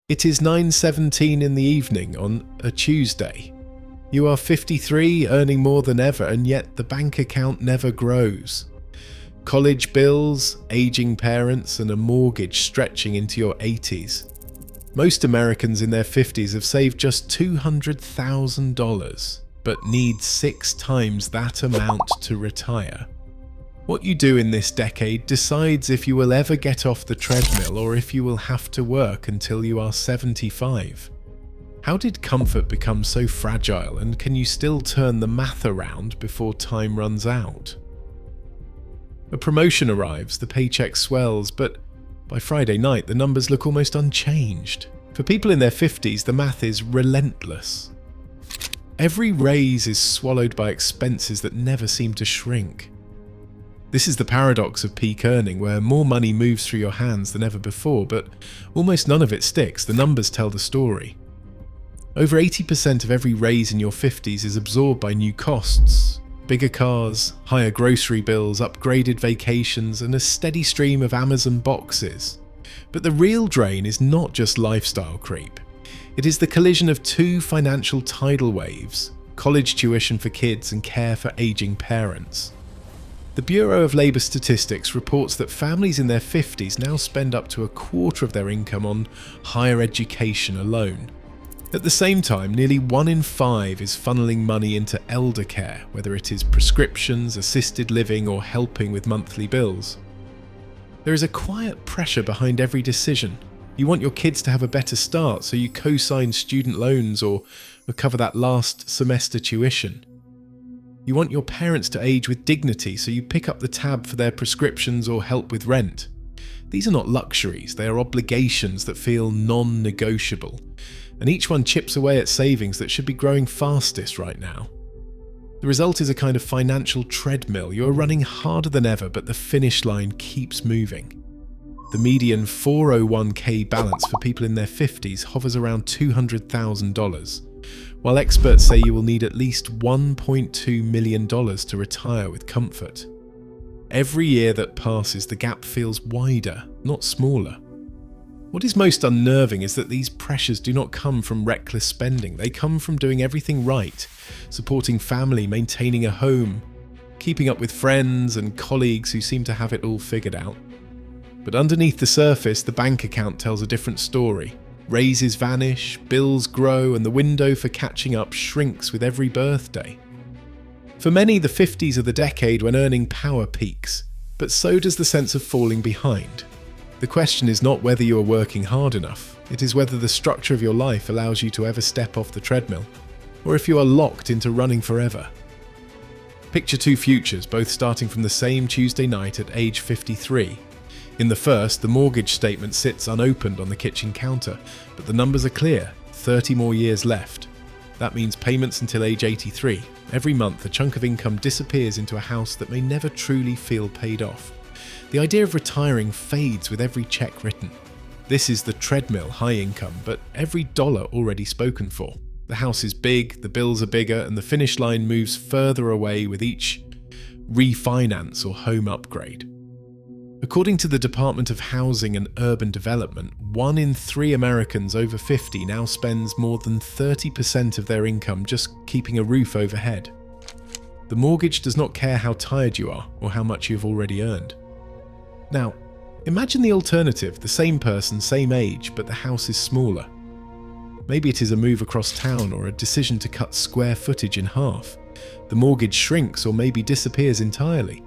It is 9:17 in the evening on a Tuesday. You are 53, earning more than ever, and yet the bank account never grows. College bills, aging parents, and a mortgage stretching into your 80s. Most Americans in their 50s have saved just $200,000, but need 6 times that amount to retire. What you do in this decade decides if you will ever get off the treadmill or if you will have to work until you are 75. How did comfort become so fragile, and can you still turn the math around before time runs out? A promotion arrives, the paycheck swells, but by Friday night the numbers look almost unchanged. For people in their 50s, the math is relentless. Every raise is swallowed by expenses that never seem to shrink. This is the paradox of peak earning, where more money moves through your hands than ever before, but almost none of it sticks. The numbers tell the story. Over 80% of every raise in your 50s is absorbed by new costs. Bigger cars, higher grocery bills, upgraded vacations, and a steady stream of Amazon boxes. But the real drain is not just lifestyle creep. It is the collision of 2 financial tidal waves: college tuition for kids and care for aging parents. The Bureau of Labor Statistics reports that families in their 50s now spend up to a quarter of their income on higher education alone. At the same time, nearly 1 in 5 is funneling money into elder care, whether it is prescriptions, assisted living, or helping with monthly bills. There is a quiet pressure behind every decision. You want your kids to have a better start, so you co-sign student loans or recover that last semester tuition. You want your parents to age with dignity, so you pick up the tab for their prescriptions or help with rent. These are not luxuries, they are obligations that feel non-negotiable, and each one chips away at savings that should be growing fastest right now. The result is a kind of financial treadmill. You are running harder than ever, but the finish line keeps moving. The median 401k balance for people in their 50s hovers around $200,000, while experts say you will need at least $1.2 million to retire with comfort. Every year that passes, the gap feels wider, not smaller. What is most unnerving is that these pressures do not come from reckless spending. They come from doing everything right, supporting family, maintaining a home, keeping up with friends and colleagues who seem to have it all figured out. But underneath the surface, the bank account tells a different story. Raises vanish, bills grow, and the window for catching up shrinks with every birthday. For many, the 50s are the decade when earning power peaks, but so does the sense of falling behind. The question is not whether you are working hard enough, it is whether the structure of your life allows you to ever step off the treadmill, or if you are locked into running forever. Picture 2 futures, both starting from the same Tuesday night at age 53. In the first, the mortgage statement sits unopened on the kitchen counter, but the numbers are clear: 30 more years left. That means payments until age 83. Every month, a chunk of income disappears into a house that may never truly feel paid off. The idea of retiring fades with every check written. This is the treadmill high income, but every dollar already spoken for. The house is big, the bills are bigger, and the finish line moves further away with each refinance or home upgrade. According to the Department of Housing and Urban Development, 1 in 3 Americans over 50 now spends more than 30% of their income just keeping a roof overhead. The mortgage does not care how tired you are or how much you have already earned. Now, imagine the alternative: the same person, same age, but the house is smaller. Maybe it is a move across town or a decision to cut square footage in half. The mortgage shrinks or maybe disappears entirely.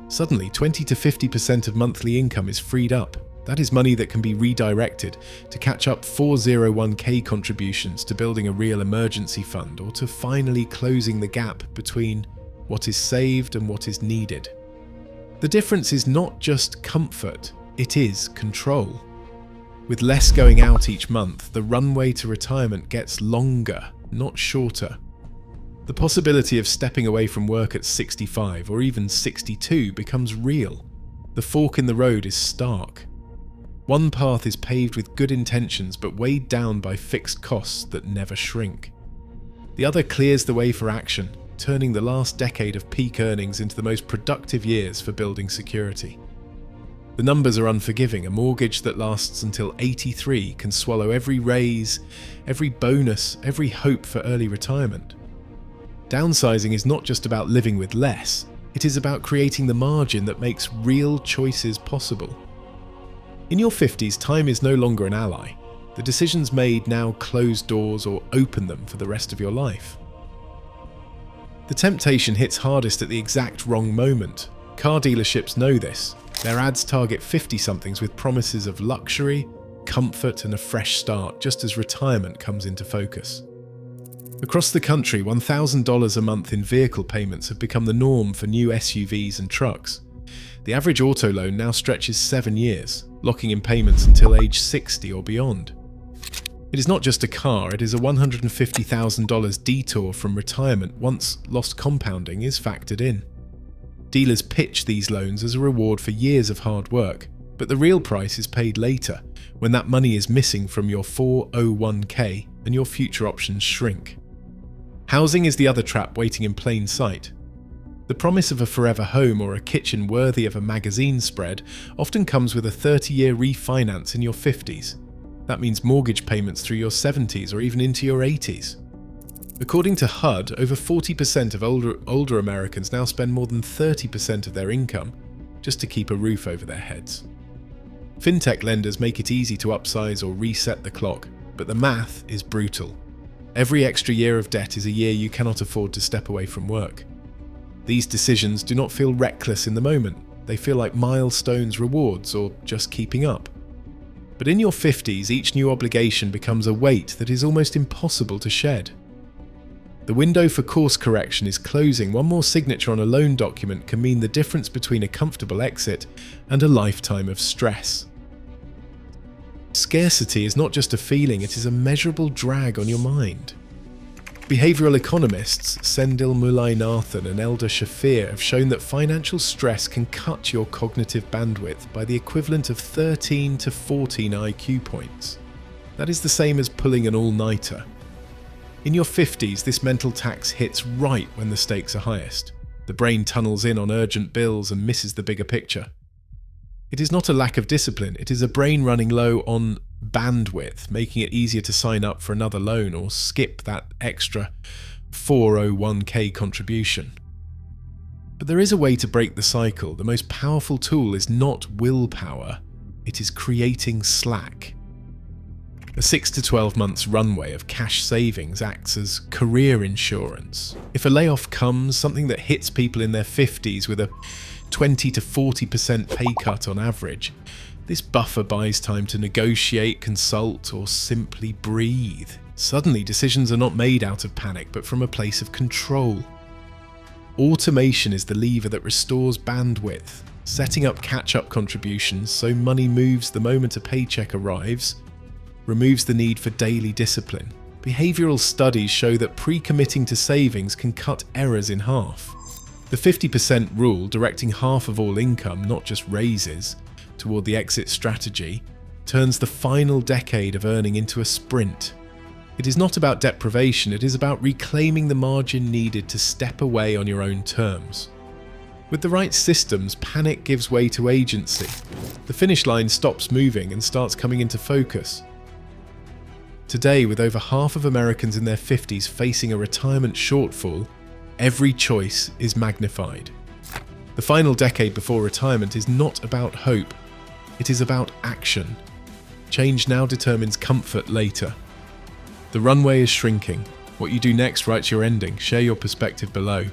Suddenly, 20 to 50% of monthly income is freed up. That is money that can be redirected to catch up 401k contributions, to building a real emergency fund, or to finally closing the gap between what is saved and what is needed. The difference is not just comfort, it is control. With less going out each month, the runway to retirement gets longer, not shorter. The possibility of stepping away from work at 65 or even 62 becomes real. The fork in the road is stark. One path is paved with good intentions but weighed down by fixed costs that never shrink. The other clears the way for action, turning the last decade of peak earnings into the most productive years for building security. The numbers are unforgiving. A mortgage that lasts until 83 can swallow every raise, every bonus, every hope for early retirement. Downsizing is not just about living with less, it is about creating the margin that makes real choices possible. In your 50s, time is no longer an ally. The decisions made now close doors or open them for the rest of your life. The temptation hits hardest at the exact wrong moment. Car dealerships know this. Their ads target 50-somethings with promises of luxury, comfort, and a fresh start, just as retirement comes into focus. Across the country, $1,000 a month in vehicle payments have become the norm for new SUVs and trucks. The average auto loan now stretches 7 years, locking in payments until age 60 or beyond. It is not just a car, it is a $150,000 detour from retirement once lost compounding is factored in. Dealers pitch these loans as a reward for years of hard work, but the real price is paid later, when that money is missing from your 401k and your future options shrink. Housing is the other trap waiting in plain sight. The promise of a forever home or a kitchen worthy of a magazine spread often comes with a 30-year refinance in your 50s. That means mortgage payments through your 70s or even into your 80s. According to HUD, over 40% of older Americans now spend more than 30% of their income just to keep a roof over their heads. Fintech lenders make it easy to upsize or reset the clock, but the math is brutal. Every extra year of debt is a year you cannot afford to step away from work. These decisions do not feel reckless in the moment. They feel like milestones, rewards, or just keeping up. But in your 50s, each new obligation becomes a weight that is almost impossible to shed. The window for course correction is closing. One more signature on a loan document can mean the difference between a comfortable exit and a lifetime of stress. Scarcity is not just a feeling, it is a measurable drag on your mind. Behavioral economists Sendil Mullainathan and Eldar Shafir have shown that financial stress can cut your cognitive bandwidth by the equivalent of 13 to 14 IQ points. That is the same as pulling an all-nighter. In your 50s, this mental tax hits right when the stakes are highest. The brain tunnels in on urgent bills and misses the bigger picture. It is not a lack of discipline, it is a brain running low on bandwidth, making it easier to sign up for another loan or skip that extra 401k contribution. But there is a way to break the cycle. The most powerful tool is not willpower, it is creating slack. A 6 to 12 months runway of cash savings acts as career insurance. If a layoff comes, something that hits people in their 50s with a 20 to 40% pay cut on average, this buffer buys time to negotiate, consult, or simply breathe. Suddenly, decisions are not made out of panic, but from a place of control. Automation is the lever that restores bandwidth, setting up catch-up contributions so money moves the moment a paycheck arrives, removes the need for daily discipline. Behavioral studies show that pre-committing to savings can cut errors in half. The 50% rule, directing half of all income, not just raises, toward the exit strategy, turns the final decade of earning into a sprint. It is not about deprivation, it is about reclaiming the margin needed to step away on your own terms. With the right systems, panic gives way to agency. The finish line stops moving and starts coming into focus. Today, with over half of Americans in their 50s facing a retirement shortfall, every choice is magnified. The final decade before retirement is not about hope, it is about action. Change now determines comfort later. The runway is shrinking. What you do next writes your ending. Share your perspective below.